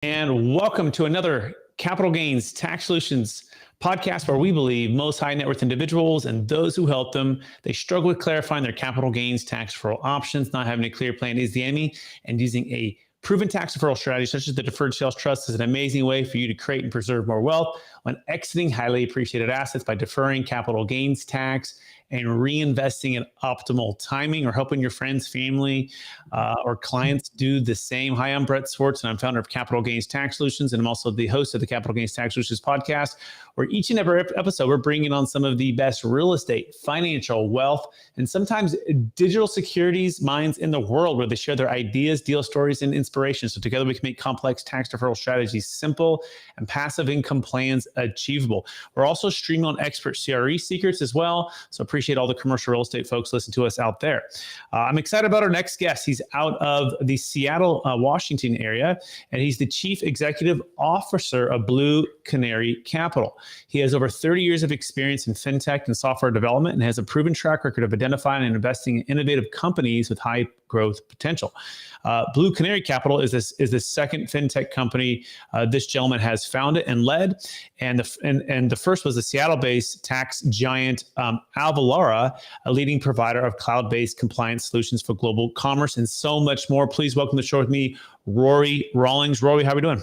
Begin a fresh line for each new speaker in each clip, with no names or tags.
And welcome to another Capital Gains Tax Solutions podcast, where we believe most high net worth individuals and those who help them, they struggle with clarifying their capital gains tax deferral options. Not having a clear plan is the enemy, and using a proven tax deferral strategy such as the deferred sales trust is an amazing way for you to create and preserve more wealth when exiting highly appreciated assets by deferring capital gains tax and reinvesting at optimal timing, or helping your friends, family, or clients do the same. Hi, I'm Brett Swartz, and I'm founder of Capital Gains Tax Solutions, and I'm also the host of the Capital Gains Tax Solutions podcast, where each and every episode we're bringing on some of the best real estate, financial, wealth, and sometimes digital securities minds in the world, where they share their ideas, deal stories, and inspiration. So together we can make complex tax deferral strategies simple and passive income plans achievable. We're also streaming on expert CRE secrets as well. So appreciate all the commercial real estate folks listen to us out there. I'm excited about our next guest. He's out of the Seattle, Washington area, and he's the Chief Executive Officer of Blue Canary Capital. He has over 30 years of experience in fintech and software development, and has a proven track record of identifying and investing in innovative companies with high growth potential. Blue Canary Capital is the second fintech company this gentleman has founded and led, and the first was the Seattle-based tax giant Avalara, a leading provider of cloud-based compliance solutions for global commerce, and so much more. Please welcome to the show with me, Rory Rawlings. Rory, how are we doing?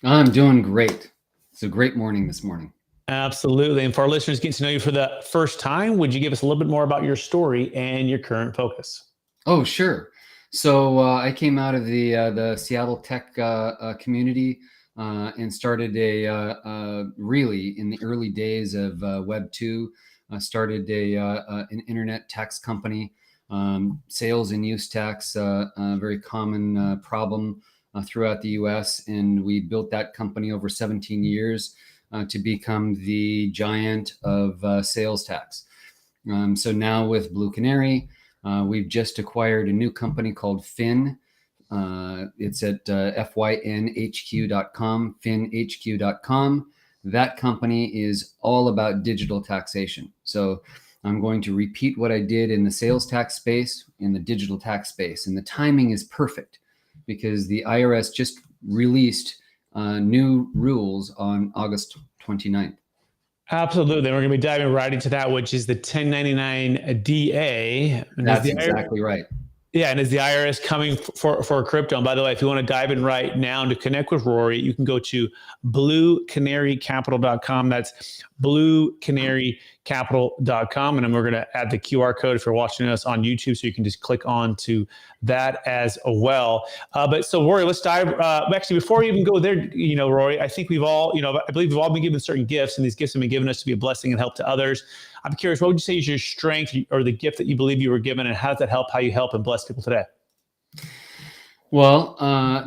I'm doing great. It's a great morning this morning.
Absolutely. And for our listeners getting to know you for the first time, would you give us a little bit more about your story and your current focus?
Oh, sure. So I came out of the Seattle tech community and started really in the early days of Web 2, started an internet tax company, sales and use tax, a very common problem throughout the US. And we built that company over 17 years to become the giant of sales tax. So now with Blue Canary, we've just acquired a new company called Fin. It's at fynhq.com, finhq.com. That company is all about digital taxation. So I'm going to repeat what I did in the sales tax space, in the digital tax space. And the timing is perfect because the IRS just released new rules on August 29th.
Absolutely. We're going to be diving right into that, which is the 1099 DA.
That's exactly right.
Yeah, and is the IRS coming for crypto? And by the way, if you want to dive in right now and to connect with Rory, you can go to bluecanarycapital.com. That's bluecanarycapital.com. And then we're going to add the QR code if you're watching us on YouTube, so you can just click on to that as well. But so Rory, let's dive. Actually, before we even go there, Rory, I think I believe we've all been given certain gifts, and these gifts have been given us to be a blessing and help to others. I'm curious, what would you say is your strength or the gift that you believe you were given, and how does that help how you help and bless people today?
Well,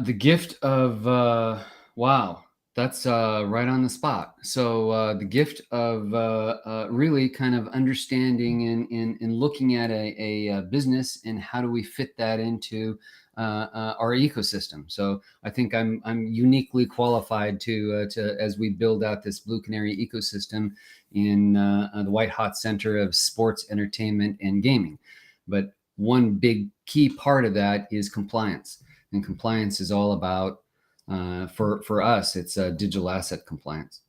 the gift of, wow, that's right on the spot. So the gift of really kind of understanding and looking at a business and how do we fit that into our ecosystem. So I think I'm uniquely qualified to as we build out this Blue Canary ecosystem in the white hot center of sports, entertainment, and gaming. But one big key part of that is compliance, and compliance is all about for us, it's digital asset compliance.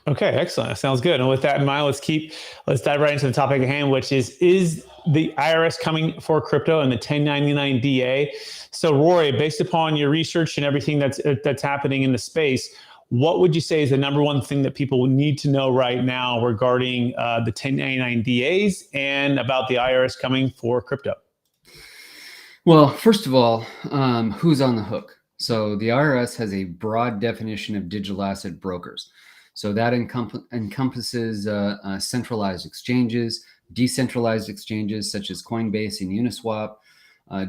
Okay, excellent. That sounds good. And with that in mind, let's dive right into the topic at hand, which is the IRS coming for crypto and the 1099 DA? So Rory, based upon your research and everything that's happening in the space, what would you say is the number one thing that people need to know right now regarding the 1099 DAs and about the IRS coming for crypto?
Well, first of all, who's on the hook? So the IRS has a broad definition of digital asset brokers. So that encompasses centralized exchanges, decentralized exchanges such as Coinbase and Uniswap,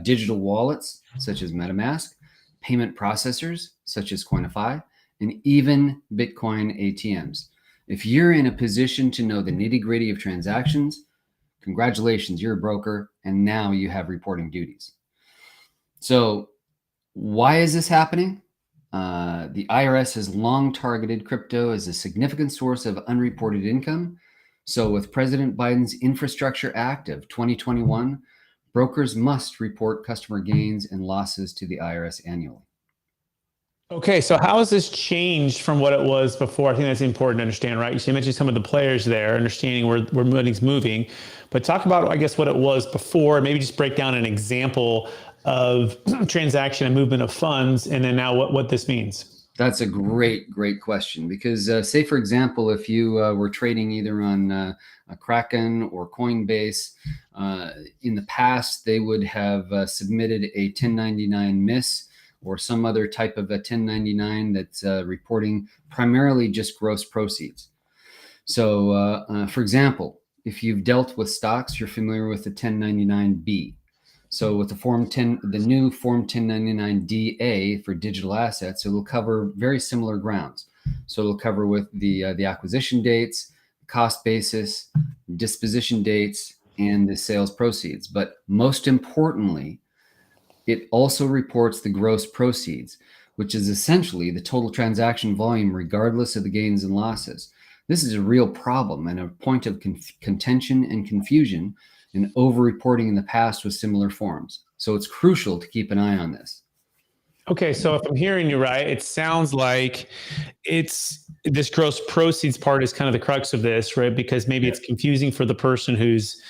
digital wallets such as MetaMask, payment processors such as Coinify, and even Bitcoin ATMs. If you're in a position to know the nitty-gritty of transactions, congratulations, you're a broker, and now you have reporting duties. So why is this happening? The IRS has long targeted crypto as a significant source of unreported income. So with President Biden's Infrastructure Act of 2021, brokers must report customer gains and losses to the IRS annually.
Okay, so how has this changed from what it was before? I think that's important to understand, right? You mentioned some of the players there, understanding where money's moving, but talk about, I guess, what it was before. Maybe just break down an example of transaction and movement of funds, and then now what this means.
That's a great question, because say, for example, if you were trading either on a Kraken or Coinbase, in the past, they would have submitted a 1099 miss or some other type of a 1099 that's reporting primarily just gross proceeds. So, for example, if you've dealt with stocks, you're familiar with the 1099B. So with the new Form 1099-DA for digital assets, it will cover very similar grounds. So it'll cover with the acquisition dates, cost basis, disposition dates, and the sales proceeds. But most importantly, it also reports the gross proceeds, which is essentially the total transaction volume, regardless of the gains and losses. This is a real problem and a point of contention and confusion and over-reporting in the past with similar forms. So it's crucial to keep an eye on this.
Okay, so if I'm hearing you right, it sounds like it's this gross proceeds part is kind of the crux of this, right? Because maybe it's confusing for the person who's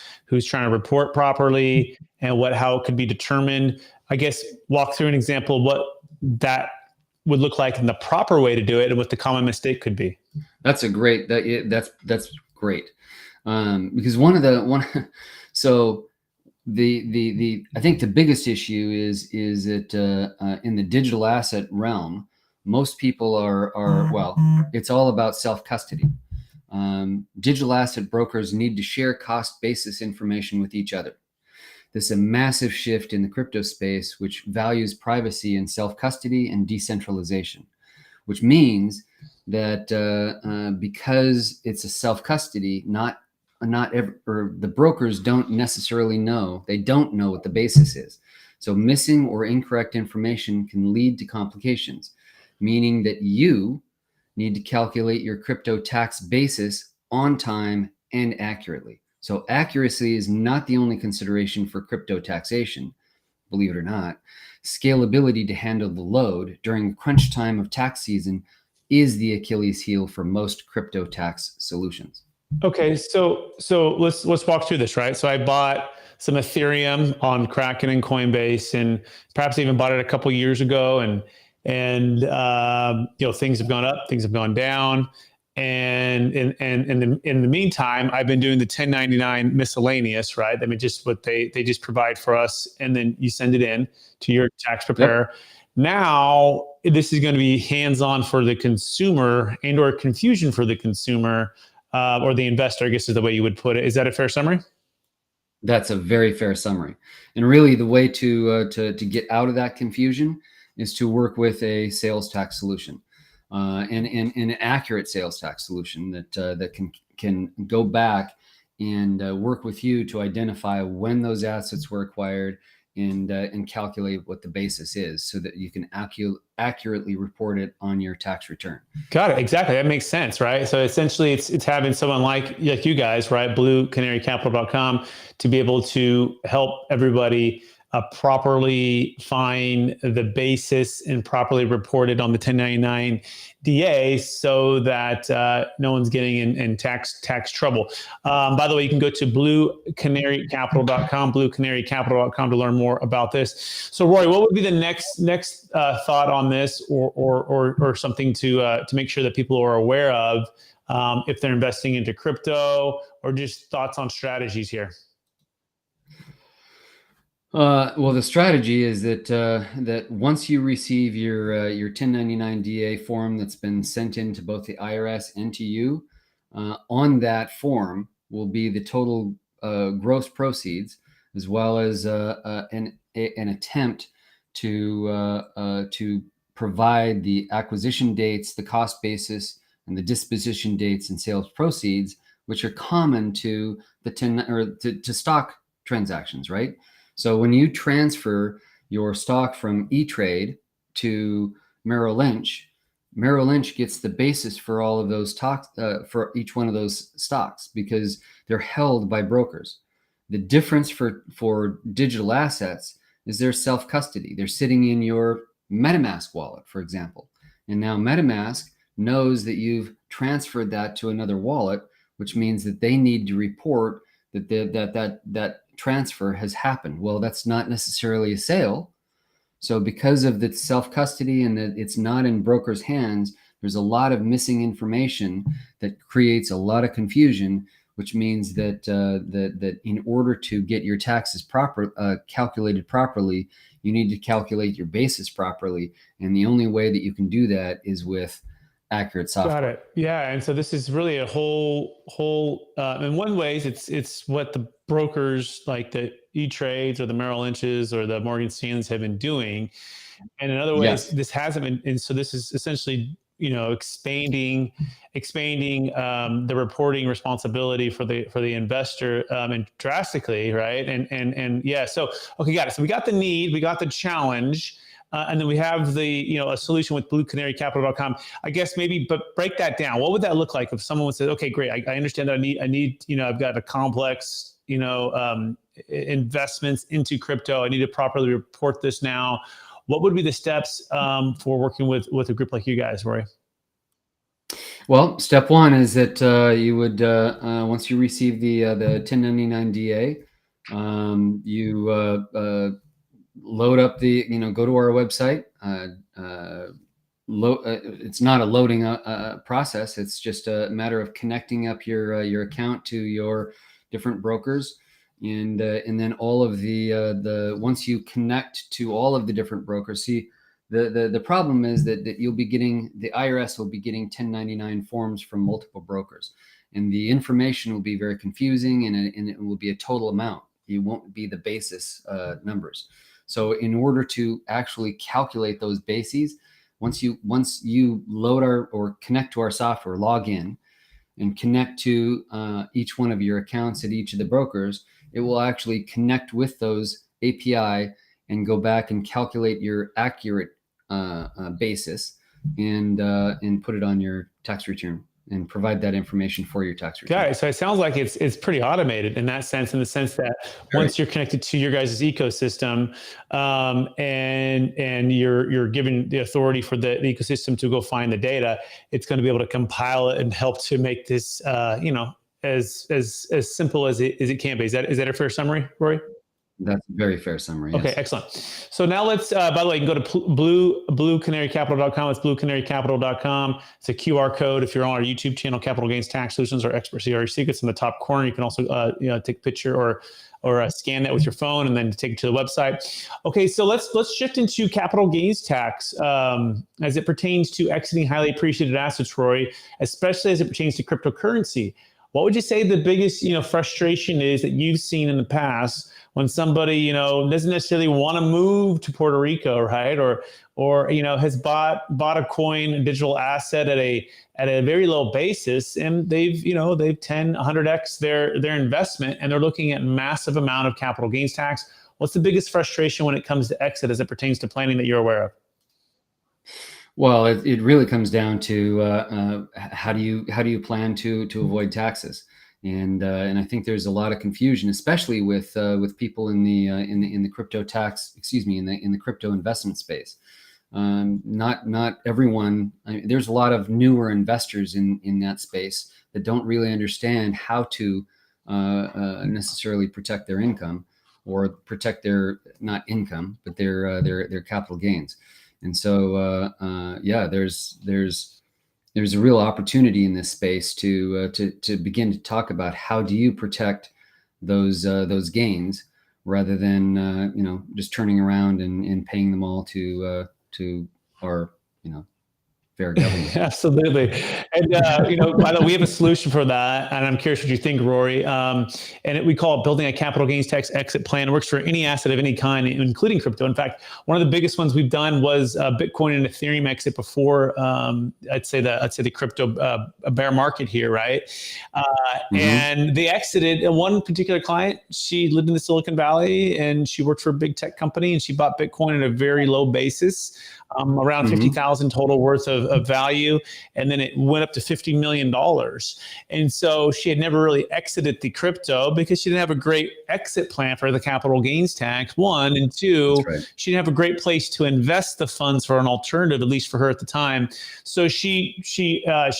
trying to report properly and how it could be determined. I guess walk through an example of what that would look like in the proper way to do it and what the common mistake could be.
That's a great that's great, because so the I think the biggest issue is that in the digital asset realm, most people are well, it's all about self custody. Digital asset brokers need to share cost basis information with each other. This is a massive shift in the crypto space, which values privacy and self custody and decentralization, which means that because it's a self custody, the brokers don't necessarily know. They don't know what the basis is. So missing or incorrect information can lead to complications, meaning that you need to calculate your crypto tax basis on time and accurately. So accuracy is not the only consideration for crypto taxation, believe it or not. Scalability to handle the load during crunch time of tax season is the Achilles heel for most crypto tax solutions.
Okay, so let's walk through this, right? So I bought some Ethereum on Kraken and Coinbase, and perhaps even bought it a couple years ago, and things have gone up, things have gone down, and in the meantime, I've been doing the 1099 miscellaneous, right? I mean, just what they just provide for us, and then you send it in to your tax preparer. Yep. Now, this is going to be hands-on for the consumer and/or confusion for the consumer. Or the investor, I guess is the way you would put it. Is that a fair summary?
That's a very fair summary. And really the way to get out of that confusion is to work with a sales tax solution, and an accurate sales tax solution that can go back and work with you to identify when those assets were acquired and calculate what the basis is, so that you can accurately report it on your tax return.
Got it. Exactly. That makes sense, right? So essentially it's having someone like you guys, right? BlueCanaryCapital.com to be able to help everybody properly find the basis and properly report it on the 1099 DA, so that no one's getting in tax trouble. By the way, you can go to BlueCanaryCapital.com to learn more about this. So, Rory, what would be the next thought on this, or something to make sure that people are aware of if they're investing into crypto, or just thoughts on strategies here?
Well, the strategy is that once you receive your 1099 DA form that's been sent in to both the IRS and to you, on that form will be the total gross proceeds, as well as an attempt to provide the acquisition dates, the cost basis, and the disposition dates and sales proceeds, which are common to the to stock transactions, right? So when you transfer your stock from E-Trade to Merrill Lynch gets the basis for all of those stocks, for each one of those stocks, because they're held by brokers. The difference for digital assets is their self-custody. They're sitting in your MetaMask wallet, for example. And now MetaMask knows that you've transferred that to another wallet, which means that they need to report that that transfer has happened. Well, that's not necessarily a sale. So because of the self-custody and that it's not in brokers' hands, there's a lot of missing information that creates a lot of confusion, which means that that in order to get your taxes calculated properly, you need to calculate your basis properly. And the only way that you can do that is with accurate software.
Got it. Yeah, and so this is really a whole. In one ways, it's what the brokers like the E-Trades or the Merrill Lynches or the Morgan Stanleys have been doing, and in other ways,
Yes.
this hasn't been. And so this is essentially, expanding the reporting responsibility for the investor, and drastically, right? And yeah. So okay, got it. So we got the need, we got the challenge. And then we have the, a solution with bluecanarycapital.com. I guess maybe, but break that down. What would that look like if someone would say, okay, great, I understand that I need, I've got a complex, investments into crypto. I need to properly report this now. What would be the steps for working with a group like you guys, Rory?
Well, step one is that you would, once you receive the 1099 DA, you load up go to our website. It's not a loading process. It's just a matter of connecting up your account to your different brokers, and then all of the once you connect to all of the different brokers. See, the problem is that you'll be getting, the IRS will be getting 1099 forms from multiple brokers, and the information will be very confusing, and it will be a total amount. It won't be the basis numbers. So in order to actually calculate those bases, once you load or connect to our software, log in and connect to each one of your accounts at each of the brokers, it will actually connect with those API and go back and calculate your accurate basis and put it on your tax return and provide that information for your tax return.
Got it. So it sounds like it's pretty automated in that sense, in the sense that once you're connected to your guys' ecosystem, and you're given the authority for the ecosystem to go find the data, it's going to be able to compile it and help to make this, as simple as it can be. Is that a fair summary, Rory?
That's a very fair summary. Yes.
Okay, excellent. So now let's, by the way, you can go to bluecanarycapital.com. It's bluecanarycapital.com. It's a QR code. If you're on our YouTube channel, Capital Gains Tax Solutions or Expert CRE Secrets, in the top corner, you can also take a picture or scan that with your phone and then take it to the website. Okay, so let's shift into capital gains tax as it pertains to exiting highly appreciated assets, Rory, especially as it pertains to cryptocurrency. What would you say the biggest frustration is that you've seen in the past when somebody doesn't necessarily want to move to Puerto Rico, right? Or has bought a coin, a digital asset at a very low basis, and they've 10, 100x their investment, and they're looking at massive amount of capital gains tax. What's the biggest frustration when it comes to exit as it pertains to planning that you're aware of?
Well, it really comes down to how do you plan to avoid taxes, and I think there's a lot of confusion, especially with people in the crypto tax, in the crypto investment space. Not everyone. There's a lot of newer investors in that space that don't really understand how to necessarily protect their income, or protect their, not income, but their capital gains. And so, there's a real opportunity in this space to begin to talk about how do you protect those gains, rather than just turning around and paying them all to our fair government.
Absolutely. And, by the way, we have a solution for that. And I'm curious what you think, Rory. We call it building a capital gains tax exit plan. It works for any asset of any kind, including crypto. In fact, one of the biggest ones we've done was Bitcoin and Ethereum exit before, I'd say the crypto bear market here, right? And they exited. One particular client, she lived in the Silicon Valley and she worked for a big tech company, and she bought Bitcoin at a very low basis. around 50,000 total worth of value. And then it went up to $50 million. And so she had never really exited the crypto because she didn't have a great exit plan for the capital gains tax, one. And two,
right.
she didn't have a great place to invest the funds for an alternative, at least for her at the time. So she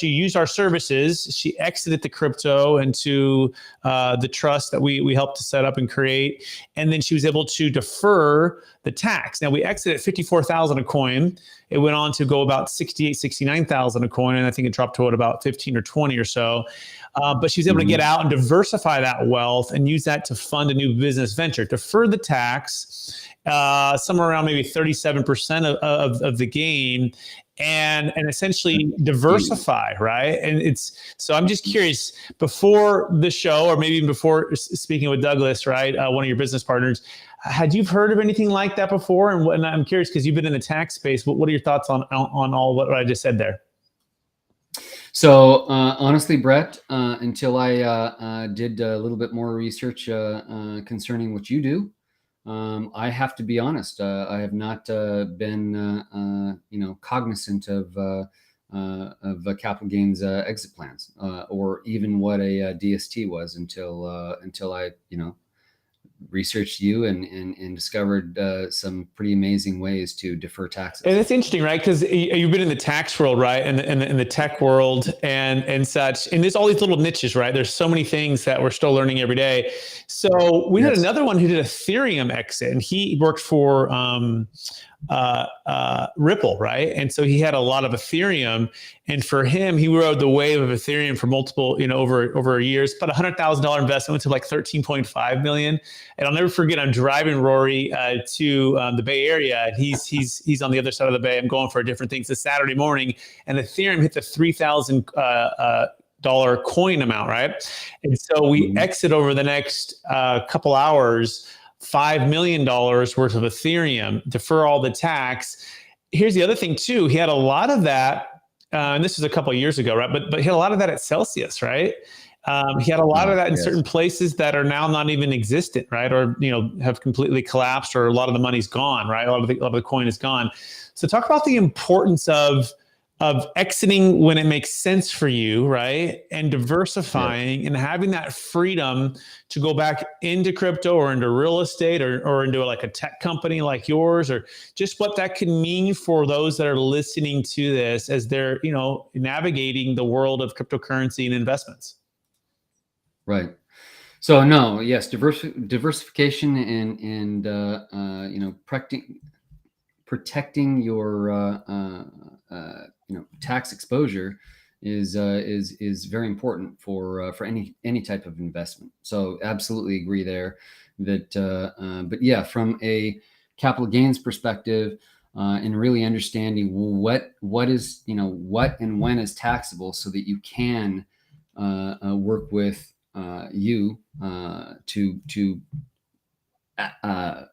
used our services. She exited the crypto into the trust that we helped to set up and create. And then she was able to defer the tax. Now we exited at 54,000 a coin. It went on to go about 68, 69,000 a coin. And I think it dropped to about 15 or 20 or so. But she was able to get out and diversify that wealth and use that to fund a new business venture. Defer the tax, somewhere around maybe 37% of the gain, and essentially diversify, right? And so I'm just curious, before the show, or maybe even before speaking with Douglas, right, one of your business partners, had you heard of anything like that before? And I'm curious, because you've been in the tax space, what are your thoughts on all what I just said there?
So honestly, Brett, until I did a little bit more research concerning what you do, I have to be honest. I have not been, cognizant of capital gains exit plans, or even what a DST was until I, researched you and discovered some pretty amazing ways to defer taxes.
And it's interesting, right? Because you've been in the tax world, right, and in the tech world and such. And there's all these little niches, right? There's so many things that we're still learning every day. So we had another one who did Ethereum exit, and he worked for Ripple, right? And so he had a lot of Ethereum, and for him, he rode the wave of Ethereum for multiple, over years. But $100,000 investment went to like 13.5 million. And I'll never forget, I'm driving Rory to the Bay Area, and he's on the other side of the Bay. I'm going for different things. It's Saturday morning, and Ethereum hit the $3,000 coin amount, right? And so we exit over the next couple hours, $5 million worth of Ethereum, defer all the tax. Here's the other thing too. He had a lot of that, and this was a couple of years ago, right? But he had a lot of that at Celsius, right? He had a lot of that in certain places that are now not even existent, right? Or, have completely collapsed, or a lot of the money's gone, right? A lot of the coin is gone. So talk about the importance of exiting when it makes sense for you, right? And diversifying and having that freedom to go back into crypto or into real estate or into like a tech company like yours, or just what that can mean for those that are listening to this as they're, navigating the world of cryptocurrency and investments.
Right. So no, yes, diversification and protecting your tax exposure is very important for any type of investment. So absolutely agree there. But yeah, from a capital gains perspective, and really understanding what is what and when is taxable, so that you can work with you to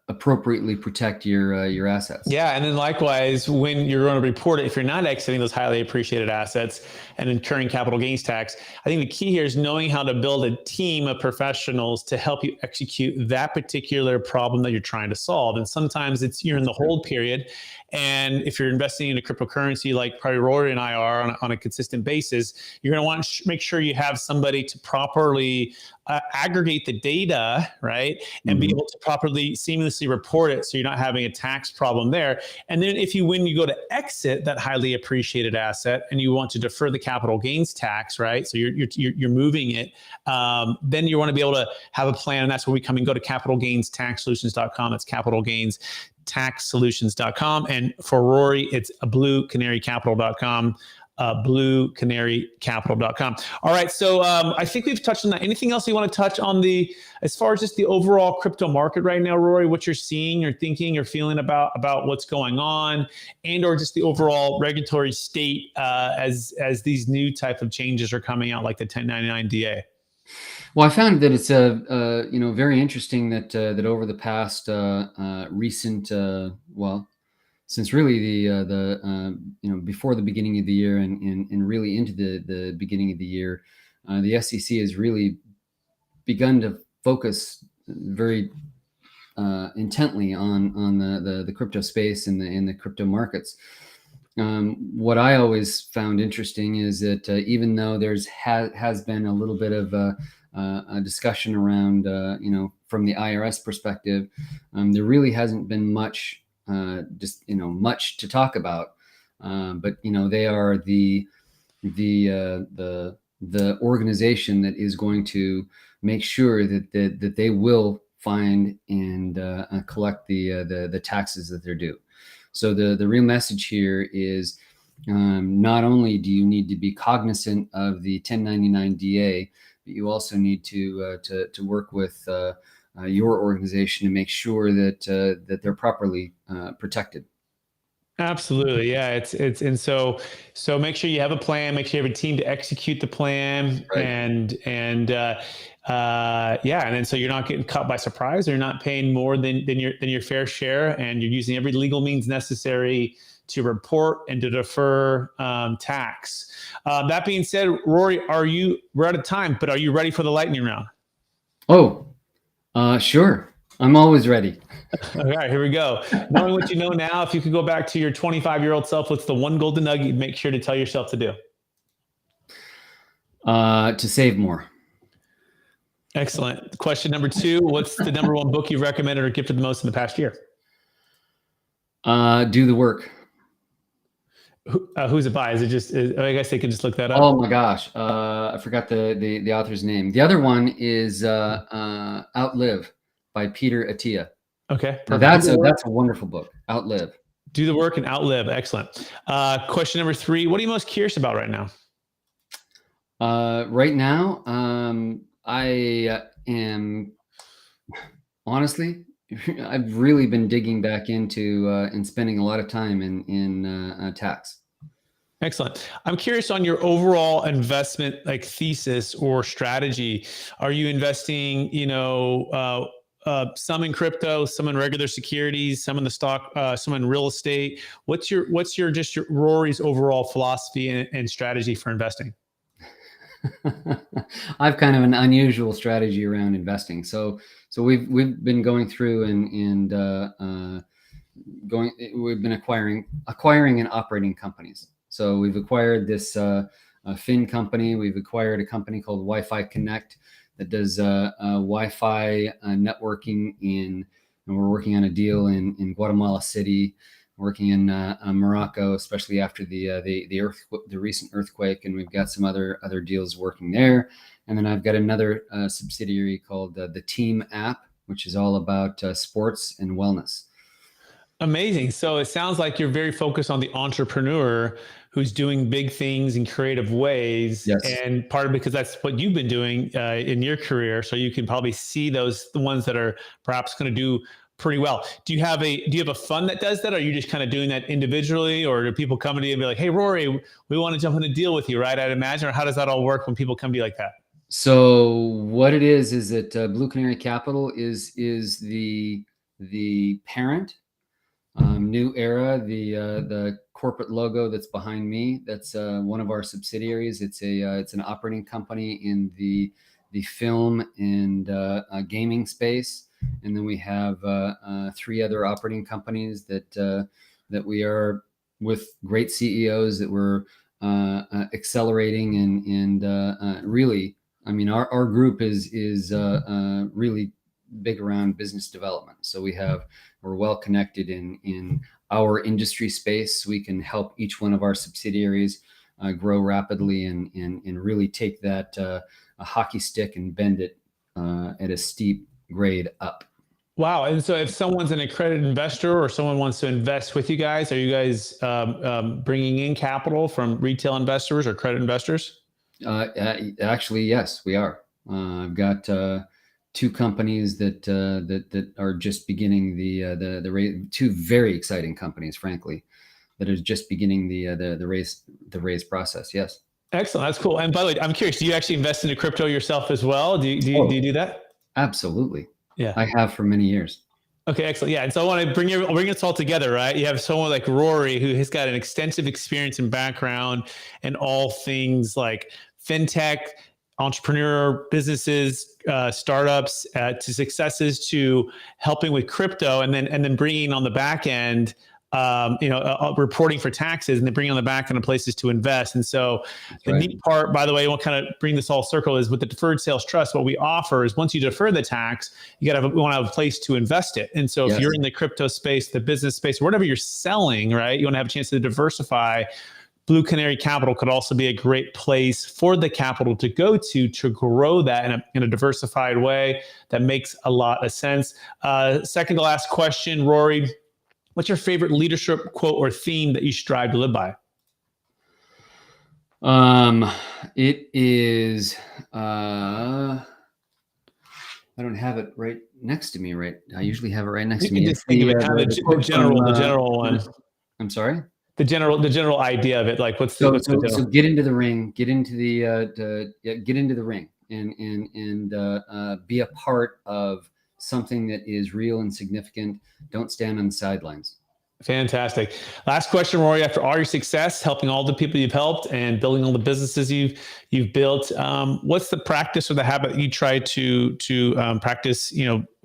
appropriately protect your assets.
Yeah, and then likewise, when you're going to report it, if you're not exiting those highly appreciated assets and incurring capital gains tax, I think the key here is knowing how to build a team of professionals to help you execute that particular problem that you're trying to solve. And sometimes you're in the hold period. And if you're investing in a cryptocurrency like probably Rory and I are on a consistent basis, you're going to want to make sure you have somebody to properly aggregate the data, right? And be able to properly seamlessly report it, so you're not having a tax problem there. And then when you go to exit that highly appreciated asset and you want to defer the capital gains tax, right? So you're moving it, then you want to be able to have a plan. And that's where we come and go to capitalgainstaxsolutions.com. That's capitalgainstaxsolutions.com. And for Rory, it's bluecanarycapital.com. bluecanarycapital.com. All right. So I think we've touched on that. Anything else you want to touch on as far as just the overall crypto market right now, Rory, what you're seeing or thinking or feeling about what's going on, and or just the overall regulatory state as these new type of changes are coming out, like the 1099 DA?
Well, I found that it's very interesting that over the past recent since really the before the beginning of the year and really into the beginning of the year, the SEC has really begun to focus very intently on the crypto space and in the crypto markets. What I always found interesting is that even though has been a little bit of a discussion around, from the IRS perspective, there really hasn't been much to talk about. But they are the organization that is going to make sure that they will find and collect the taxes that they're due. So the real message here is not only do you need to be cognizant of the 1099 DA, but you also need to work with your organization to make sure that they're properly protected.
Absolutely. Yeah. And so make sure you have a plan, make sure you have a team to execute the plan.
Right.
And then so you're not getting caught by surprise, or you're not paying more than your fair share, and you're using every legal means necessary to report and to defer tax. That being said, Rory, we're out of time, but are you ready for the lightning round?
Oh, sure. I'm always ready.
All right, here we go. Knowing what you know now, if you could go back to your 25-year-old self, what's the one golden nugget you'd make sure to tell yourself to do?
To save more.
Excellent. Question number 2, what's the number one book you've recommended or gifted the most in the past year?
Do the Work.
Who's it by? Is it just, I guess they can just look that up.
Oh my gosh. I forgot the author's name. The other one is Outlive by Peter Attia.
Okay.
Now that's a wonderful book. Outlive.
Do the Work and Outlive. Excellent. Question number 3, what are you most curious about right now?
Right now, I am honestly, I've really been digging back into and spending a lot of time in tax. Excellent.
I'm curious on your overall investment thesis or strategy. Are you investing, some in crypto, some in regular securities, some in the stock, some in real estate? What's your Rory's overall philosophy and strategy for investing?
I've kind of an unusual strategy around investing. So we've been going through we've been acquiring and operating companies. So we've acquired this Fin company. We've acquired a company called Wi-Fi Connect that does Wi-Fi networking and we're working on a deal in Guatemala City, working in Morocco, especially after the recent earthquake, and we've got some other deals working there. And then I've got another subsidiary called the Team app, which is all about sports and wellness.
Amazing. So it sounds like you're very focused on the entrepreneur who's doing big things in creative ways.
Yes.
And part of because that's what you've been doing in your career. So you can probably see the ones that are perhaps going to do pretty well. Do you have a fund that does that? Or are you just kind of doing that individually, or do people come to you and be like, hey, Rory, we want to jump in a deal with you, right? I'd imagine, or how does that all work when people come to you like that?
So what it is that Blue Canary Capital is the parent. New Era, the corporate logo that's behind me, that's one of our subsidiaries. It's an operating company in the film and gaming space, and then we have 3 other operating companies that we are with great CEOs that we're accelerating and really, I mean, our group is really big around business development. So we're well connected in our industry space. We can help each one of our subsidiaries grow rapidly and really take that a hockey stick and bend it at a steep grade up.
Wow. And so if someone's an accredited investor or someone wants to invest with you guys, are you guys bringing in capital from retail investors or credit investors?
Actually, yes, we are. I've got 2 companies that are just beginning the raise. 2 very exciting companies, frankly, that are just beginning the raise process. Yes.
Excellent. That's cool. And by the way, I'm curious, do you actually invest into crypto yourself as well? Do you do that?
Absolutely.
Yeah.
I have for many years.
Okay, excellent. Yeah. And so I want to bring us all together, right? You have someone like Rory, who has got an extensive experience and background in all things like fintech, entrepreneur businesses, startups, to successes, to helping with crypto, and then bringing on the back end, reporting for taxes, and then bringing on the back end of places to invest. And so the neat part, by the way, we'll kind of bring this all circle, is with the deferred sales trust, what we offer is once you defer the tax, we want to have a place to invest it. And so if you're in the crypto space, the business space, or whatever you're selling, right, you want to have a chance to diversify. Blue Canary Capital could also be a great place for the capital to go to grow that in a diversified way. That makes a lot of sense. Second to last question, Rory, what's your favorite leadership quote or theme that you strive to live by?
It is, I don't have it right next to me, right? I usually have it right next to me.
Just think of it kind of the general one.
I'm sorry?
The general idea of it, like what's the
so get into the ring, get into the ring, and be a part of something that is real and significant. Don't stand on the sidelines.
Fantastic. Last question, Rory. After all your success, helping all the people you've helped and building all the businesses you've built, what's the practice or the habit you try to practice,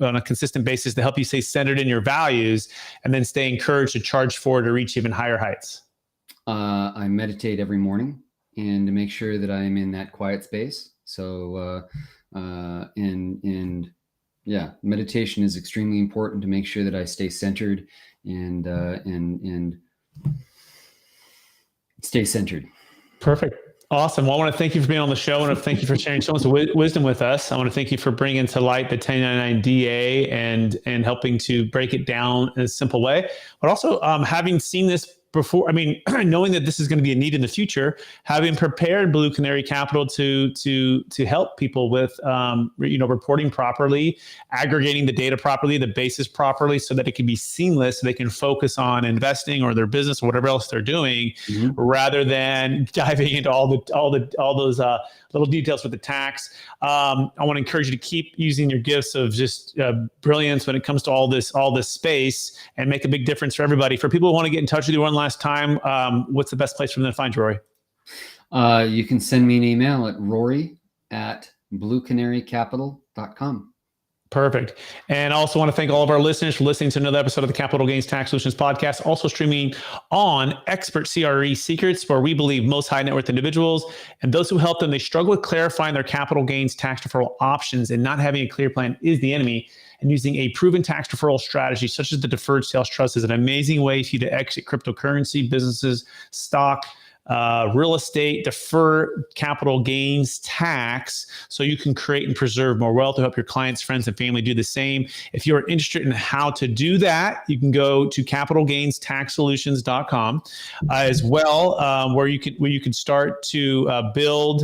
on a consistent basis to help you stay centered in your values and then stay encouraged to charge forward to reach even higher heights?
I meditate every morning, and to make sure that I'm in that quiet space. So, meditation is extremely important to make sure that I stay centered and stay centered.
Perfect. Awesome. Well, I want to thank you for being on the show. I want to thank you for sharing so much wisdom with us. I want to thank you for bringing to light the 1099 DA and helping to break it down in a simple way, but also having seen this before, knowing that this is going to be a need in the future, having prepared Blue Canary Capital to help people with, reporting properly, aggregating the data properly, the basis properly, so that it can be seamless, so they can focus on investing or their business or whatever else they're doing, rather than diving into all those little details with the tax. I want to encourage you to keep using your gifts of just brilliance when it comes to all this space, and make a big difference for everybody. For people who want to get in touch with you one last time, what's the best place for them to find you, Rory?
You can send me an email at rory@bluecanarycapital.com.
Perfect. And I also want to thank all of our listeners for listening to another episode of the Capital Gains Tax Solutions podcast, also streaming on Expert CRE Secrets, where we believe most high net worth individuals and those who help them, they struggle with clarifying their capital gains tax deferral options, and not having a clear plan is the enemy. And using a proven tax deferral strategy, such as the deferred sales trust, is an amazing way for you to exit cryptocurrency, businesses, stock, real estate, defer capital gains tax, so you can create and preserve more wealth to help your clients, friends, and family do the same. If you're interested in how to do that, you can go to capitalgainstaxsolutions.com as well, where you could start to build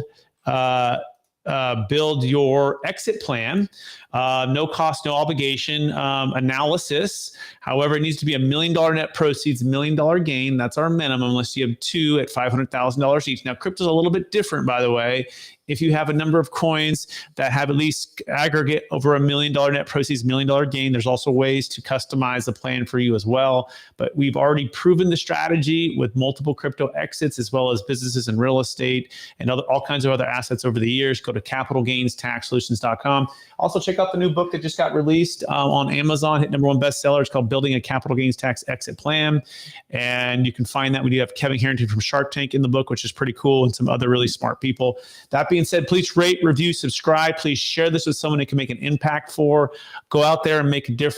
your exit plan, no cost, no obligation analysis. However, it needs to be $1 million net proceeds, $1 million gain. That's our minimum, unless you have two at $500,000 each. Now, crypto's a little bit different, by the way. If you have a number of coins that have at least aggregate over $1 million net proceeds, $1 million gain, there's also ways to customize the plan for you as well. But we've already proven the strategy with multiple crypto exits, as well as businesses and real estate and all kinds of other assets over the years. Go to capitalgainstaxsolutions.com. Also, check out the new book that just got released on Amazon, hit #1 bestseller. It's called Building a Capital Gains Tax Exit Plan. And you can find that. We do have Kevin Harrington from Shark Tank in the book, which is pretty cool, and some other really smart people. That being said, please rate, review, subscribe. Please share this with someone who can make an impact for. Go out there and make a difference.